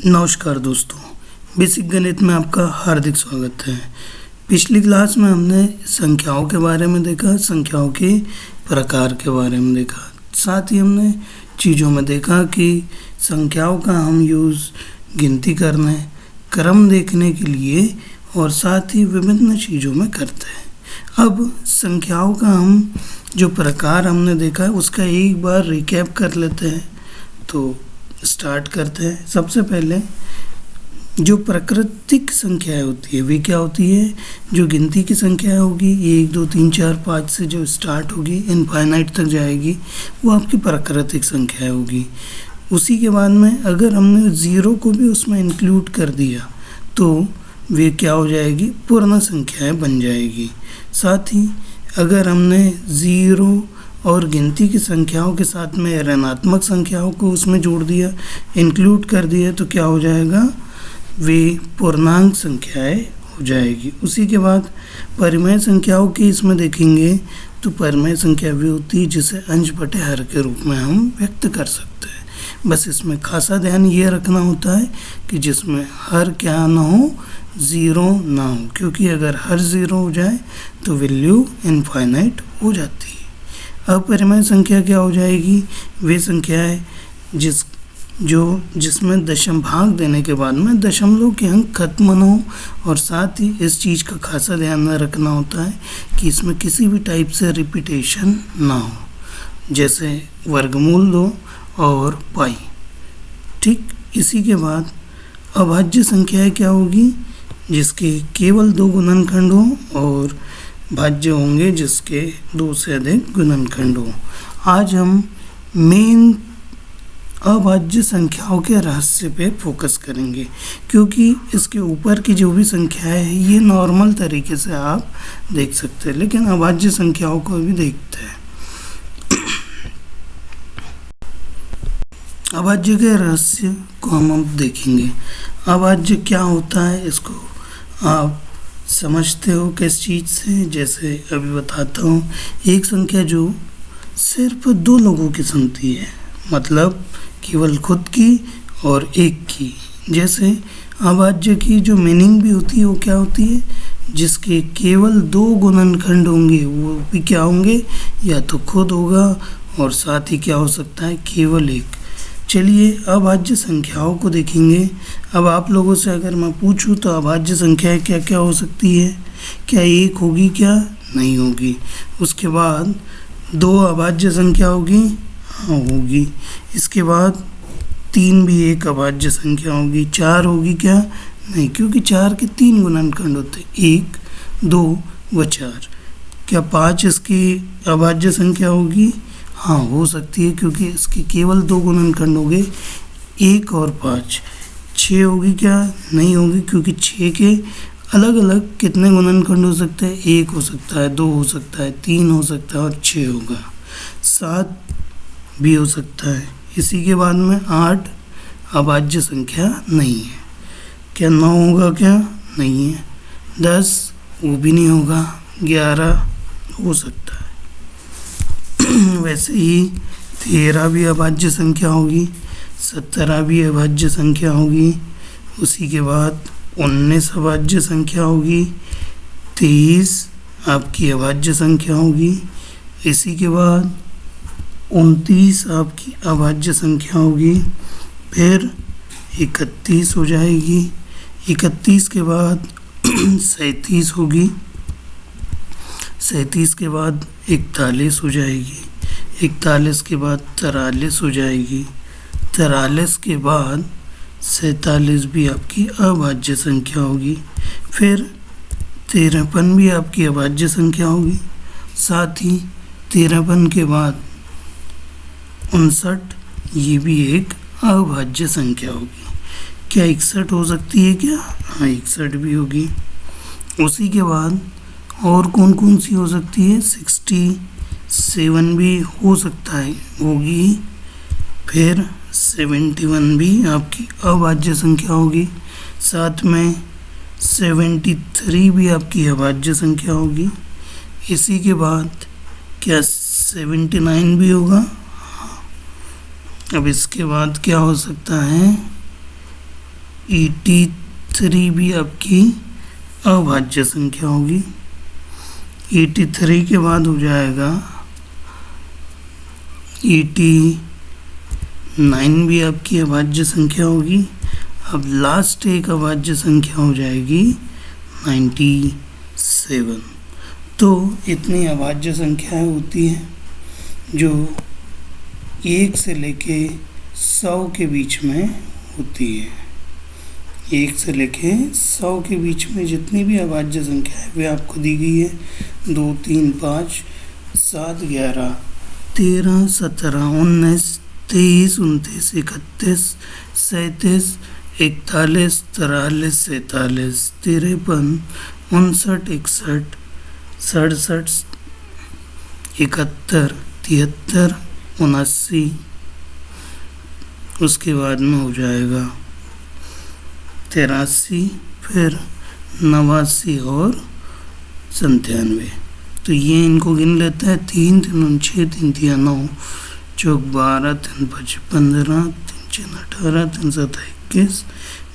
नमस्कार दोस्तों, बेसिक गणित में आपका हार्दिक स्वागत है। पिछली क्लास में हमने संख्याओं के बारे में देखा, संख्याओं के प्रकार के बारे में देखा, साथ ही हमने चीज़ों में देखा कि संख्याओं का हम यूज़ गिनती करने, क्रम देखने के लिए और साथ ही विभिन्न चीज़ों में करते हैं। अब संख्याओं का हम जो प्रकार हमने देखा है उसका एक बार रिकैप कर लेते हैं। तो स्टार्ट करते हैं। सबसे पहले जो प्राकृतिक संख्याएं होती है वे क्या होती है? जो गिनती की संख्या होगी 1 2 3 4 5 से जो स्टार्ट होगी इनफाइनाइट तक जाएगी, वो आपकी प्राकृतिक संख्याएं होगी। उसी के बाद में अगर हमने ज़ीरो को भी उसमें इंक्लूड कर दिया तो वे क्या हो जाएगी? पूर्ण संख्याएं बन जाएगी। साथ ही अगर हमने ज़ीरो और गिनती की संख्याओं के साथ में ऋणात्मक संख्याओं को उसमें जोड़ दिया, इंक्लूड कर दिया, तो क्या हो जाएगा? वे पूर्णांक संख्याएं हो जाएगी। उसी के बाद परिमेय संख्याओं की इसमें देखेंगे तो परिमेय संख्या भी होती है जिसे अंश बटे हर के रूप में हम व्यक्त कर सकते हैं। बस इसमें खासा ध्यान ये रखना होता है कि जिसमें हर क्या ना हो, ज़ीरो ना हो, क्योंकि अगर हर ज़ीरो हो जाए तो वैल्यू इनफाइनाइट हो जाती है। अपरिमेय संख्या क्या हो जाएगी? वे संख्या है जिसमें दशम भाग देने के बाद में दशमलव के अंक खत्म न हो, और साथ ही इस चीज़ का खासा ध्यान रखना होता है कि इसमें किसी भी टाइप से रिपीटेशन ना हो, जैसे वर्गमूल 2 और पाई। ठीक, इसी के बाद अभाज्य संख्याएं क्या होगी? जिसके केवल 2 गुणनखंड हो और भाज्य होंगे जिसके 2 से अधिक गुणनखंड हो। आज हम मेन अभाज्य संख्याओं के रहस्य पे फोकस करेंगे, क्योंकि इसके ऊपर की जो भी संख्याएं हैं ये नॉर्मल तरीके से आप देख सकते हैं, लेकिन अभाज्य संख्याओं को भी देखते हैं। अभाज्य के रहस्य को हम अब देखेंगे। अभाज्य क्या होता है इसको आप समझते हो किस चीज़ से? जैसे अभी बताता हूँ। एक संख्या जो सिर्फ 2 लोगों की सुनती है, मतलब केवल खुद की और एक की। जैसे अभाज्य की जो मीनिंग भी होती है वो क्या होती है? जिसके केवल 2 गुणनखंड होंगे, वो भी क्या होंगे? या तो खुद होगा और साथ ही क्या हो सकता है? केवल एक। चलिए अभाज्य संख्याओं को देखेंगे। अब आप लोगों से अगर मैं पूछूं तो अभाज्य संख्याएं क्या क्या हो सकती है? क्या एक होगी? क्या नहीं होगी? उसके बाद 2 अभाज्य संख्या होगी? हाँ होगी। इसके बाद 3 भी एक अभाज्य संख्या होगी। 4 होगी? क्या नहीं, क्योंकि 4 के 3 गुणनखंड होते, 1 2 व 4। क्या 5 इसकी अभाज्य संख्या होगी? हाँ हो सकती है, क्योंकि इसके केवल 2 गुणनखंड होंगे, 1 और 5। 6 होगी? क्या नहीं होगी, क्योंकि 6 के अलग अलग कितने गुणनखंड हो सकते हैं? 1 हो सकता है, 2 हो सकता है, 3 हो सकता है और 6 होगा। 7 भी हो सकता है। इसी के बाद में 8 अभाज्य संख्या नहीं है। क्या 9 होगा? क्या नहीं है। 10 वो भी नहीं होगा। 11 हो सकता है। वैसे ही 13 भी अभाज्य संख्या होगी, 17 भी अभाज्य संख्या होगी। उसी के बाद 19 अभाज्य संख्या होगी, 23 आपकी अभाज्य संख्या होगी। इसी के बाद 29 आपकी अभाज्य संख्या होगी। फिर 31 हो जाएगी। 31 के बाद 37 होगी। 37 के बाद 41 हो जाएगी। 41 के बाद 43 हो जाएगी। 43 के बाद 47 भी आपकी अभाज्य संख्या होगी। फिर 53 भी आपकी अभाज्य संख्या होगी। साथ ही 53 के बाद 59 ये भी एक अभाज्य संख्या होगी। क्या 61 हो सकती है? क्या हाँ 61 भी होगी। उसी के बाद और कौन कौन सी हो सकती है? 67 भी हो सकता है, होगी। फिर 71 भी आपकी अभाज्य संख्या होगी। साथ में 73 भी आपकी अभाज्य संख्या होगी। इसी के बाद क्या 79 भी होगा? अब इसके बाद क्या हो सकता है? 83 भी आपकी अभाज्य संख्या होगी। 83 के बाद हो जाएगा 89 भी आपकी अभाज्य संख्या होगी। अब लास्ट एक अभाज्य संख्या हो जाएगी 97। तो इतनी अभाज्य संख्याएं होती हैं जो 1 से लेके 100 के बीच में होती है। 1 से लेके 100 के बीच में जितनी भी अभाज्य संख्या है वे आपको दी गई है। 2, 3, 5, 7, 11, 13, 17, 19, 23, 29, 31, 37, 41, 43, 47, 53, 59, 61, 67, 71, 73, 79। उसके बाद में हो जाएगा 83, फिर 89 और 97। तो ये इनको गिन लेते हैं। 3, 3, 6, 3, 3, 9, 4, 12, 3, 5, 15, 3, 6, 18, 3, 7, 21,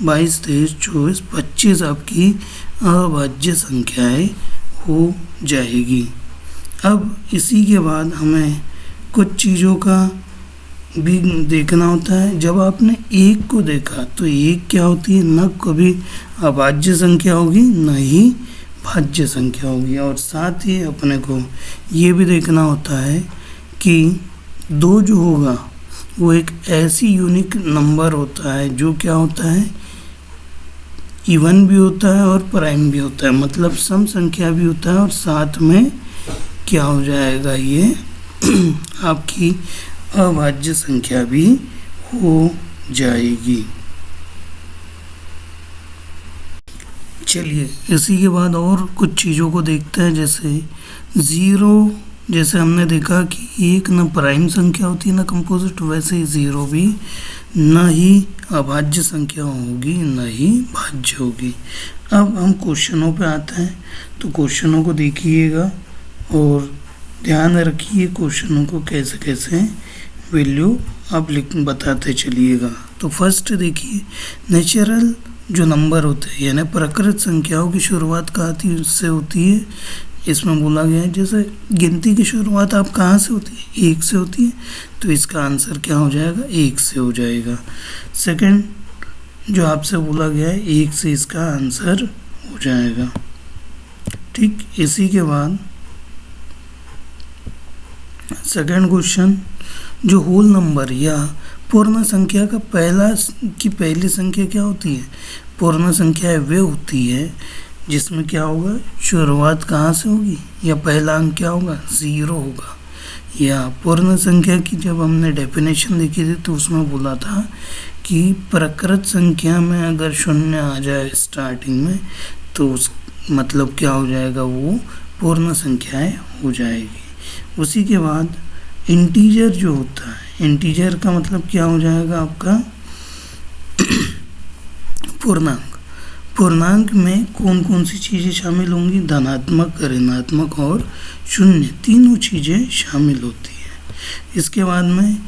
22, 23, 24, 25 आपकी अभाज्य संख्याएं हो जाएगी। अब इसी के बाद हमें कुछ चीज़ों का भी देखना होता है। जब आपने 1 को देखा तो 1 क्या होती है, न कभी अभाज्य संख्या होगी न ही भाज्य संख्या होगी। और साथ ही अपने को ये भी देखना होता है कि 2 जो होगा वो एक ऐसी यूनिक नंबर होता है जो क्या होता है, इवन भी होता है और प्राइम भी होता है, मतलब सम संख्या भी होता है और साथ में क्या हो जाएगा, ये आपकी अभाज्य संख्या भी हो जाएगी। चलिए इसी के बाद और कुछ चीज़ों को देखते हैं। जैसे 0, जैसे हमने देखा कि 1 न प्राइम संख्या होती है न कंपोजिट, वैसे ही 0 भी न ही अभाज्य संख्या होगी न ही भाज्य होगी। अब हम क्वेश्चनों पे आते हैं, तो क्वेश्चनों को देखिएगा और ध्यान रखिए क्वेश्चनों को कैसे कैसे वैल्यू आप बताते चलिएगा। तो फर्स्ट देखिए, नेचुरल जो नंबर होते हैं यानी प्राकृत संख्याओं की शुरुआत कहाँ से होती है, इसमें बोला गया है। जैसे गिनती की शुरुआत आप कहाँ से होती है, 1 से होती है, तो इसका आंसर क्या हो जाएगा, 1 से हो जाएगा। सेकंड जो आपसे बोला गया है 1 से इसका आंसर हो जाएगा। ठीक, इसी के बाद सेकंड क्वेश्चन, जो होल नंबर या पूर्ण संख्या का पहली संख्या क्या होती है, पूर्ण संख्या वे होती है जिसमें क्या होगा, शुरुआत कहाँ से होगी या पहला अंक क्या होगा, 0 होगा। या पूर्ण संख्या की जब हमने डेफिनेशन देखी थी तो उसमें बोला था कि प्राकृत संख्या में अगर 0 आ जाए स्टार्टिंग में तो उस मतलब क्या हो जाएगा, वो पूर्ण संख्याएं हो जाएगी। उसी के बाद इंटीजर जो होता है, इंटीजर का मतलब क्या हो जाएगा आपका पूर्णांक। पूर्णांक में कौन कौन सी चीज़ें शामिल होंगी, धनात्मक, ऋणात्मक और शून्य, तीनों चीज़ें शामिल होती है। इसके बाद में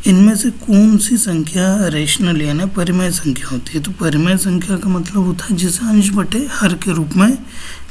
इनमें से कौन सी संख्या रेशनल यानी परिमेय संख्या होती है, तो परिमेय संख्या का मतलब होता है जिसे अंश बटे हर के रूप में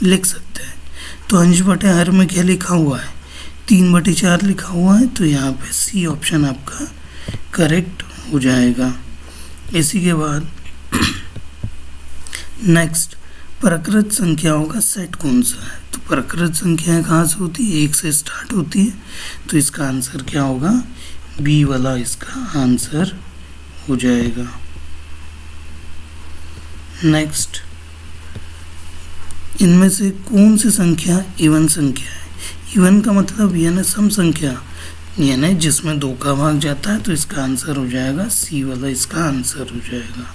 लिख सकते हैं। तो अंश बटे हर में क्या लिखा हुआ है, 3/4 लिखा हुआ है, तो यहाँ पे सी ऑप्शन आपका करेक्ट हो जाएगा। इसी के बाद नेक्स्ट, प्राकृत संख्याओं का सेट कौन सा है, तो प्राकृत संख्याएं कहाँ से होती है, 1 से स्टार्ट होती है, तो इसका आंसर क्या होगा, बी वाला इसका आंसर हो जाएगा। नेक्स्ट, इनमें से कौन सी संख्या इवन संख्या है, इवन का मतलब यानी सम संख्या यानी जिसमें 2 का भाग जाता है, तो इसका आंसर हो जाएगा सी वाला इसका आंसर हो जाएगा।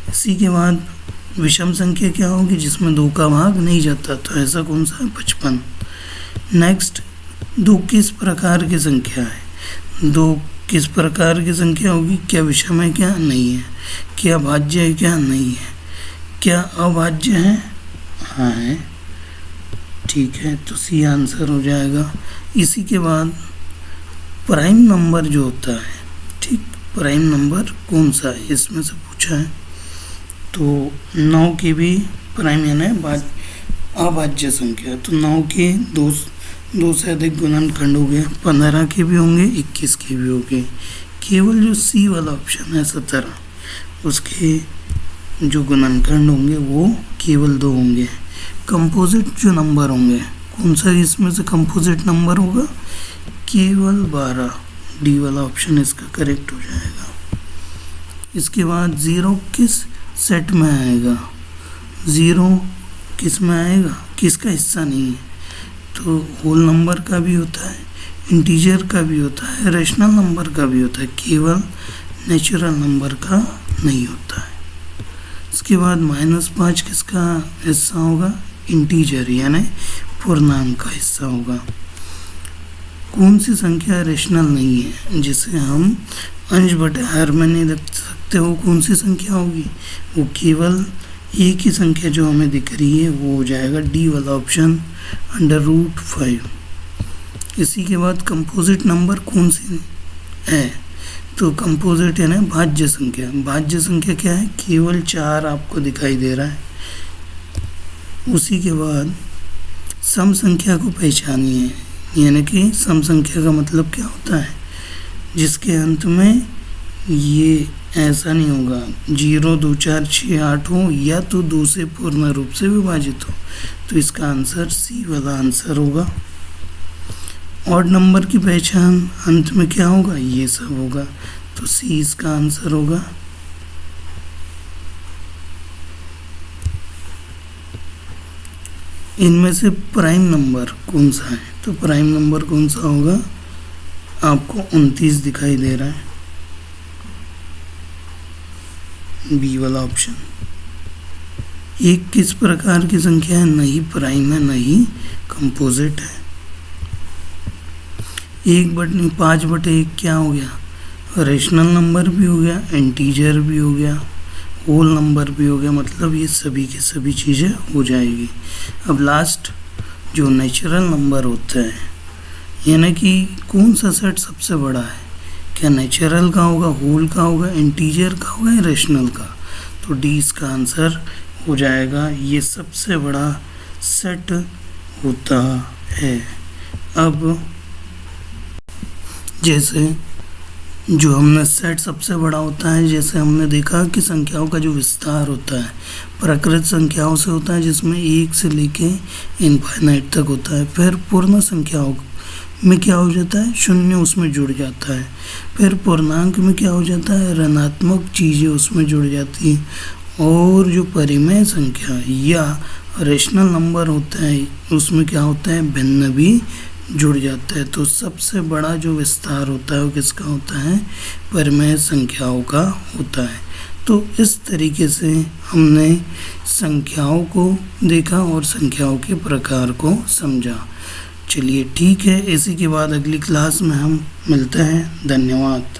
इसी के बाद विषम संख्या क्या होगी, जिसमें 2 का भाग नहीं जाता, तो ऐसा कौन सा है, 55। नेक्स्ट, 2 किस प्रकार की संख्या है, 2 किस प्रकार की संख्या होगी, क्या विषम है क्या नहीं है, क्या भाज्य है क्या नहीं है, क्या अभाज्य है, हाँ है, ठीक है, तो सी आंसर हो जाएगा। इसी के बाद प्राइम नंबर जो होता है, ठीक, प्राइम नंबर कौन सा है इसमें से पूछा है, तो 9 की भी प्राइम यानी अभाज्य संख्या, तो 9 के दो से अधिक गुणनखंड हो गए, 15 के भी होंगे, 21 के भी होंगे। केवल जो सी वाला ऑप्शन है 17, उसके जो गुणनखंड होंगे वो केवल 2 होंगे। कंपोजिट जो नंबर होंगे, कौन सा इसमें से कंपोजिट नंबर होगा? केवल 12, डी वाला ऑप्शन इसका करेक्ट हो जाएगा। इसके बाद 0 किस सेट में आएगा? 0 किस में आएगा? किसका हिस्सा नहीं है? तो होल नंबर का भी होता है, इंटीजर का भी होता है, रेशनल नंबर का भी होता है, केवल नेचुरल नंबर का नहीं होता है। इसके बाद -5 किसका हिस्सा होगा? इंटीजर यानी पूर्णांक का हिस्सा होगा। कौन सी संख्या रेशनल नहीं है, जिसे हम अंश बटे हर में नहीं रख सकते, वो कौन सी संख्या होगी? वो केवल एक ही संख्या जो हमें दिख रही है वो हो जाएगा डी वाला ऑप्शन, √5। इसी के बाद कंपोजिट नंबर कौन सी है? तो कंपोजिट यानी भाज्य संख्या। भाज्य संख्या क्या है? केवल 4 आपको दिखाई दे रहा है। उसी के बाद सम संख्या को पहचानिए, यानी कि सम संख्या का मतलब क्या होता है? जिसके अंत में ये ऐसा नहीं होगा 0, 2, 4, 6, 8 हो, या तो 2 से पूर्ण रूप से विभाजित हो। तो इसका आंसर सी वाला आंसर होगा। ऑड नंबर की पहचान अंत में क्या होगा? ये सब होगा, तो सी इसका आंसर होगा। इनमें से प्राइम नंबर कौन सा है? तो प्राइम नंबर कौन सा होगा? आपको 29 दिखाई दे रहा है, बी वाला ऑप्शन। एक किस प्रकार की संख्या है? नहीं प्राइम है, नहीं कंपोजिट है। 5/1 क्या हो गया? रेशनल नंबर भी हो गया, इंटीजर भी हो गया, होल नंबर भी हो गया, मतलब ये सभी की सभी चीज़ें हो जाएगी। अब लास्ट जो नेचुरल नंबर होता है, यानी कि कौन सा सेट सबसे बड़ा है? क्या नेचुरल का होगा, होल का होगा, इंटीजर का होगा या रेशनल का? तो डी इसका आंसर हो जाएगा। ये सबसे बड़ा सेट होता है। अब जैसे जो हमने सेट सबसे बड़ा होता है, जैसे हमने देखा कि संख्याओं का जो विस्तार होता है प्राकृत संख्याओं से होता है, जिसमें 1 से लेके इनफाइनाइट तक होता है। फिर पूर्ण संख्याओं में क्या हो जाता है? 0 उसमें जुड़ जाता है। फिर पूर्णांक में क्या हो जाता है? ऋणात्मक चीज़ें उसमें जुड़ जाती हैं। और जो परिमेय संख्या या रेशनल नंबर होता है उसमें क्या होता है? भिन्न भी जुड़ जाता है। तो सबसे बड़ा जो विस्तार होता है वो किसका होता है? परिमेय संख्याओं का होता है। तो इस तरीके से हमने संख्याओं को देखा और संख्याओं के प्रकार को समझा। चलिए ठीक है, इसी के बाद अगली क्लास में हम मिलते हैं। धन्यवाद।